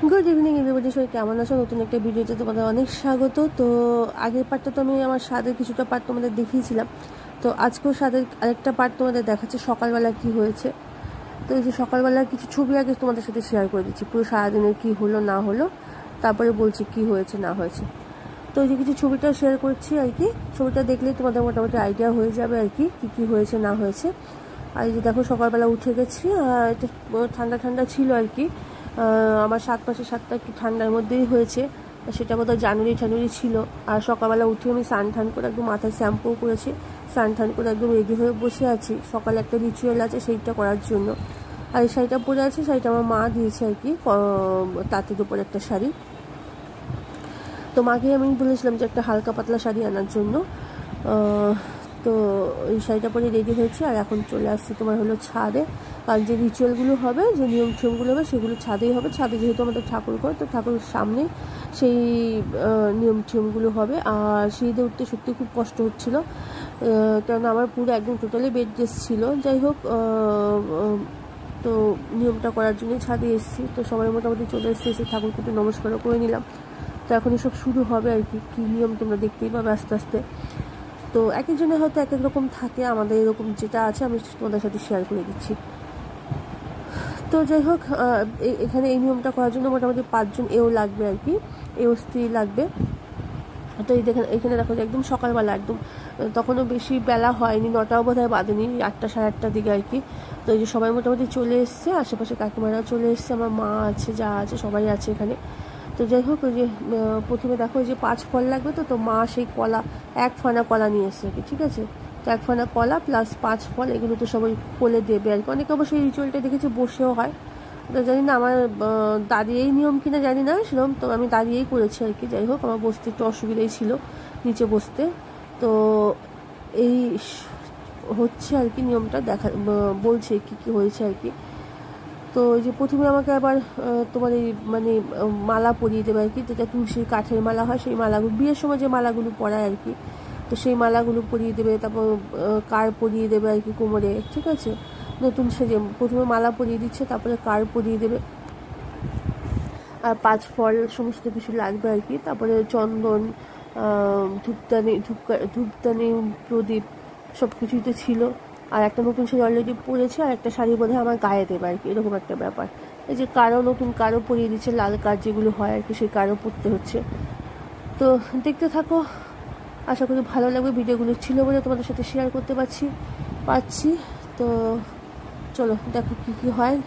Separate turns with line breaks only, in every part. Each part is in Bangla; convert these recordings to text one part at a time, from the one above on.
গুড ইভিনিং এভরিবডি, সবাই কেমন আছো? নতুন একটা ভিডিওতে তোমাদের অনেক স্বাগত। তো আগের পার্টটা তো আমি আমার স্বাদের কিছুটা পার্ট তোমাদের দেখিয়েছিলাম, তো আজকেও স্বাদের আরেকটা পার্ট তোমাদের দেখাচ্ছি সকালবেলা কি হয়েছে। তো এই যে সকালবেলা কিছু ছবি আগে তোমাদের সাথে শেয়ার করে দিচ্ছি, পুরো সারাদিনের কী হলো না হলো, তারপরে বলছি কি হয়েছে না হয়েছে। তো এই যে কিছু ছবিটা শেয়ার করছি আর কি, ছবিটা দেখলেই তোমাদের মোটামুটি আইডিয়া হয়ে যাবে আর কি কী কী হয়েছে না হয়েছে। আর এই যে দেখো সকালবেলা উঠে গেছি, একটু ঠান্ডা ঠান্ডা ছিল আর কি। আমার 7 মাসে 7টা একটু ঠান্ডার মধ্যেই হয়েছে, সেটা বোধহয় জানুয়ারি ছিল। আর সকালবেলা উঠে আমি স্নান টান করে একদম মাথায় শ্যাম্পু করেছি, স্নান টান করে একদম রেডি হয়ে বসে আছি। সকালে একটা রিচুয়াল আছে সেইটা করার জন্য। আর এই শাড়িটা পরে আছি, শাড়িটা আমার মা দিয়েছে আর কি, তাঁতের উপর একটা শাড়ি। তো মাকে আমি বলেছিলাম যে একটা হালকা পাতলা শাড়ি আনার জন্য। তো এই শাড়িটা পরে রেডি হয়েছে, আর এখন চলে আসছে তোমার হলো ছাদে। আর যে রিচুয়ালগুলো হবে, যে নিয়ম টিয়মগুলো হবে, সেগুলো ছাদেই হবে। ছাদে যেহেতু আমাদের ঠাকুর ঘর, তো ঠাকুরের সামনে সেই নিয়ম টিয়মগুলো হবে। আর সিঁড়িতে উঠতে সত্যি খুব কষ্ট হচ্ছিলো, কেননা আমার পুরো একদম টোটালি বেড রেস্ট ছিল। যাই হোক, তো নিয়মটা করার জন্যই ছাদে এসেছি। তো সবাই মোটামুটি চলে এসে ঠাকুরকে একটু নমস্কারও করে নিলাম। তো এখন এসব শুরু হবে আর কি, কী নিয়ম তোমরা দেখতেই পাবে আস্তে আস্তে। তো এক একজনের হয়তো এক এক রকম থাকে, আমাদের এরকম যেটা আছে আমি তোমাদের সাথে শেয়ার করে দিচ্ছি। তো যাই হোক, এখানে এই নিয়মটা করার জন্য মোটামুটি 5 জন এও লাগবে আর কি, এও স্ত্রী লাগবে। তো এখানে দেখো যে একদম সকালবেলা, একদম তখনও বেশি বেলা হয়নি, 9টাও বোধহয় বাজেনি, 8টা সাড়ে 8টার দিকে আর কি। তো এই যে সবাই মোটামুটি চলে এসছে, আশেপাশে কাকিমারাও চলে এসছে, আমার মা আছে, যা আছে সবাই আছে এখানে। তো যাই হোক, ওই যে প্রথমে দেখো ওই যে 5 ফল লাগবে, তো মা সেই কলা 1 ফানা কলা নিয়ে এসছে আর কি, ঠিক আছে। তো 1 ফানা কলা প্লাস 5 ফল, এগুলো তো সবাই কোলে দেবে আর কি। অনেকে অবশ্যই রিচুয়ালটা দেখেছি বসেও হয়, তো জানি না আমার দাঁড়িয়েই নিয়ম কিনা জানি না সেরকম, তো আমি দাঁড়িয়েই করেছি আর কি। যাই হোক, আমার বসতে একটু অসুবিধাই ছিল নিচে বসতে। তো এই হচ্ছে আর কি, নিয়মটা বলছে কি কি হয়েছে আর কি। তো এই যে প্রথমে আমাকে আবার তোমার এই মানে মালা পরিয়ে দেবে আর কি, যেটা তুলসীর কাঠের মালা হয়, সেই মালাগুলো বিয়ের সময় যে মালাগুলো পরায় আর কি, তো সেই মালাগুলো পরিয়ে দেবে। তারপর কার পরিয়ে দেবে আর কি কোমরে, ঠিক আছে। নতুন সেজে প্রথমে মালা পরিয়ে দিচ্ছে, তারপরে কার পরিয়ে দেবে, আর 5 ফল সমস্ত কিছু লাগবে আর কি। তারপরে চন্দন, ধূপদানি, প্রদীপ সব কিছুই তো ছিল। আর একটা নতুন শাড়ি অলরেডি পরেছে, আর একটা শাড়ি বোধহয় আমার গায়ে দেবে আর কি, এরকম একটা ব্যাপার। এই যে নতুন কারও পরিয়ে দিচ্ছে, লাল কার যেগুলো হয় আর কি, সেই কারও পরতে হচ্ছে। তো দেখতে থাকো, আশা করি ভালো লাগবে। ভিডিওগুলো ছিল বলে তোমাদের সাথে শেয়ার করতে পারছি। তো চলো দেখো কি কি হয়।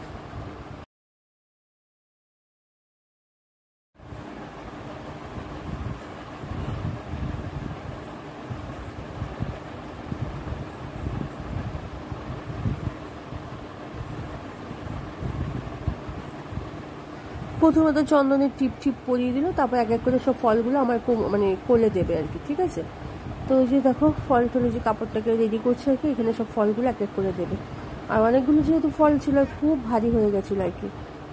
প্রথমে তো চন্দনের টিপ পরিয়ে দিল, তারপর এক এক করে সব ফলগুলো আমার মানে কোলে দেবে আর কি, ঠিক আছে। তো ওই যে দেখো ফল টলে যে কাপড়টাকে রেডি করছে আর কি, এখানে সব ফলগুলো এক এক করে দেবে। আর অনেকগুলো যেহেতু ফল ছিল, খুব ভারী হয়ে গেছিলো আর কি,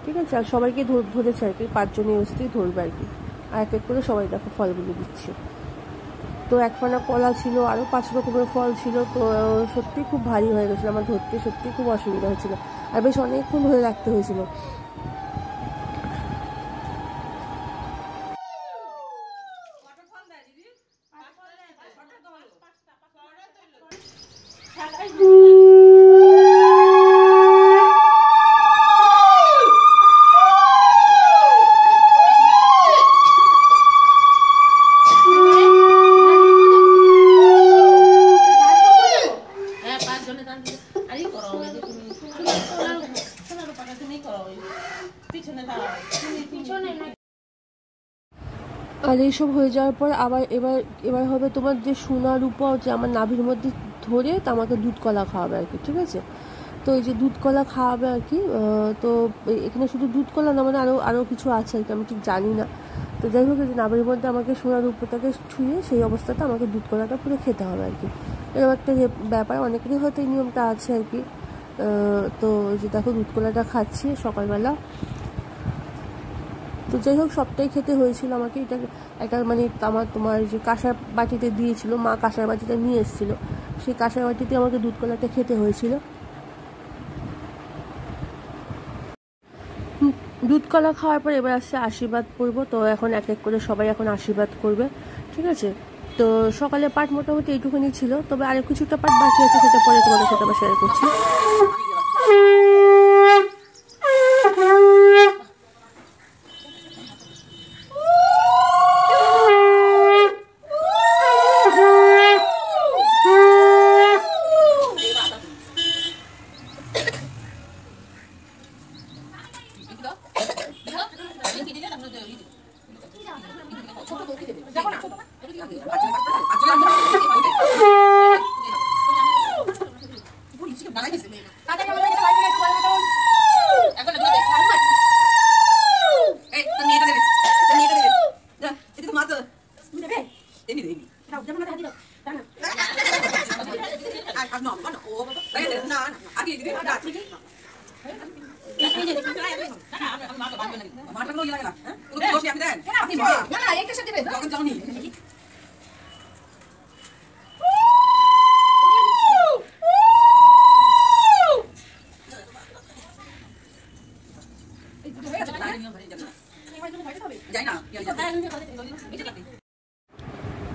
ঠিক আছে। আর সবাইকে ধরেছে আর কি, 5 জনের অবস্থায় ধরবে আর কি। আর এক এক করে সবাই দেখো ফলগুলো দিচ্ছে। তো 1 ফানা কলা ছিল, আরও 5 রকমের ফল ছিল। তো সত্যি খুব ভারী হয়ে গেছিলো, আমার ধরতে সত্যি খুব অসুবিধা হয়েছিল, আর বেশ অনেকক্ষণ ধরে রাখতে হয়েছিল। আর এইসব হয়ে যাওয়ার পর আবার এবার হবে তোমার যে সোনা রূপা, যে আমার নাভির মধ্যে ধরে তো আমাকে দুধ কলা খাওয়াবে আর কি, ঠিক আছে। তো এই যে দুধ কলা খাওয়াবে আর কি। তো এখানে শুধু দুধ কলা না, মানে আরও কিছু আছে আর কি, আমি ঠিক জানি না। তো যাই হোক, এই যে নাভির মধ্যে আমাকে সোনা রূপটাকে ছুঁয়ে সেই অবস্থাতে আমাকে দুধ কলাটা পুরো খেতে হবে আর কি, এরকম একটা ব্যাপার। অনেকেরই হয়তো এই নিয়মটা আছে আর কি। তো এই যে দেখো দুধ কলাটা খাচ্ছি সকালবেলা। তো যাই হোক, সবটাই খেতে হয়েছিল আমাকে। এটা একটা মানে তোমার যে কাঁসার বাটিতে দিয়েছিল মা, কাঁসার বাটিটা নিয়ে এসেছিলো, সেই কাঁসার বাটিতে আমাকে দুধ কলাটা খেতে হয়েছিল। দুধ কলা খাওয়ার পর এবার আসছে আশীর্বাদ করবো। তো এখন এক এক করে সবাই এখন আশীর্বাদ করবে, ঠিক আছে। তো সকালে পাঠ মোটামুটি এইটুকুনি ছিল, তবে আরো কিছুটা পাঠ বাকি আছে, সেটা পরে তোমাদের সাথে আবার শেয়ার করছি।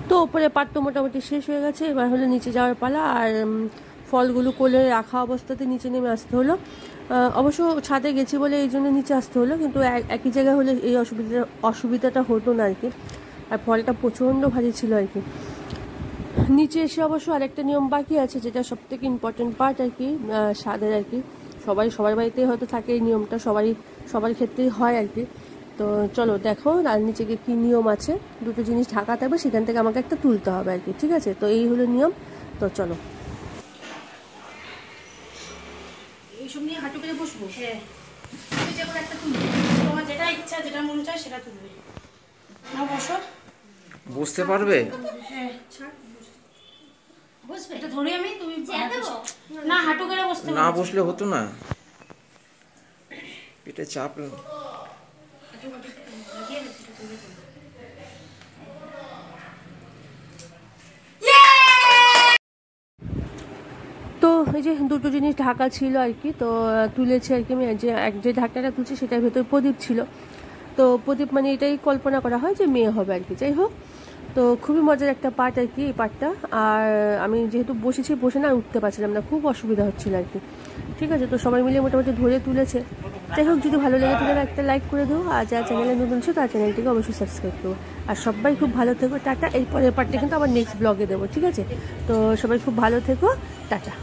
তো উপরে পাট তো মোটামুটি শেষ হয়ে গেছে, এবার হলো নিচে যাওয়ার পালা। আর ফলগুলো কোলে রাখা অবস্থাতে নিচে নেমে আসতে হলো। অবশ্য ছাদে গেছি বলে এই জন্য নিচে আসতে হলো, কিন্তু একই জায়গায় হলে এই অসুবিধাটা হতো না আর কি। আর ফলটা প্রচণ্ড ভারী ছিল আর কি। নিচে এসে অবশ্য আরেকটা নিয়ম বাকি আছে, যেটা সবথেকে ইম্পর্টেন্ট পার্ট আর কি স্বাদের আর কি। সবার বাড়িতেই হয়তো থাকে এই নিয়মটা, সবার ক্ষেত্রেই হয় আর কি। তো চলো দেখো আর নিচে গিয়ে কী নিয়ম আছে। দুটো জিনিস ঢাকা থাকবে, সেখান থেকে আমাকে একটা তুলতে হবে আর কি, ঠিক আছে। তো এই হলো নিয়ম। তো চলো
এইসব নিয়ে হাঁটু করে বসবো। হ্যাঁ, তুমি যে কোনো একটা তুলবে, তোমার যেটা ইচ্ছা, যেটা মন চায় সেটা তুলবে। না বসো,
বুঝতে পারবে?
হ্যাঁ বসবে, এটা ধরে আমি, তুমি না হাঁটু করে বসতে
না বসলে হতো না, পেটে চাপ।
তো এই যে দুটো জিনিস ঢাকা ছিল আর কি, তো তুলেছি আর কি। আমি যে ঢাকনাটা তুলছি সেটার ভেতর প্রদীপ ছিল। তো প্রদীপ মানে এটাই কল্পনা করা হয় যে মেয়ে হবে আর কি। যাই হোক, তো খুবই মজার একটা পার্ট আর কি এই পার্টটা। আর আমি যেহেতু বসে না উঠতে পারছিলাম না, খুব অসুবিধা হচ্ছিল আর কি, ঠিক আছে। তো সবাই মিলে মোটামুটি ধরে তুলেছে। যাই হোক, যদি ভালো লাগে তাহলে একটা লাইক করে দেবো, আর যারা চ্যানেলে নতুন ছিল তার চ্যানেলটিকে অবশ্যই সাবস্ক্রাইব করবো। আর সবাই খুব ভালো থেকো, টাটা। এরপরের পার্টটা কিন্তু আবার নেক্সট ব্লগে দেবো, ঠিক আছে। তো সবাই খুব ভালো থেকো, টাটা।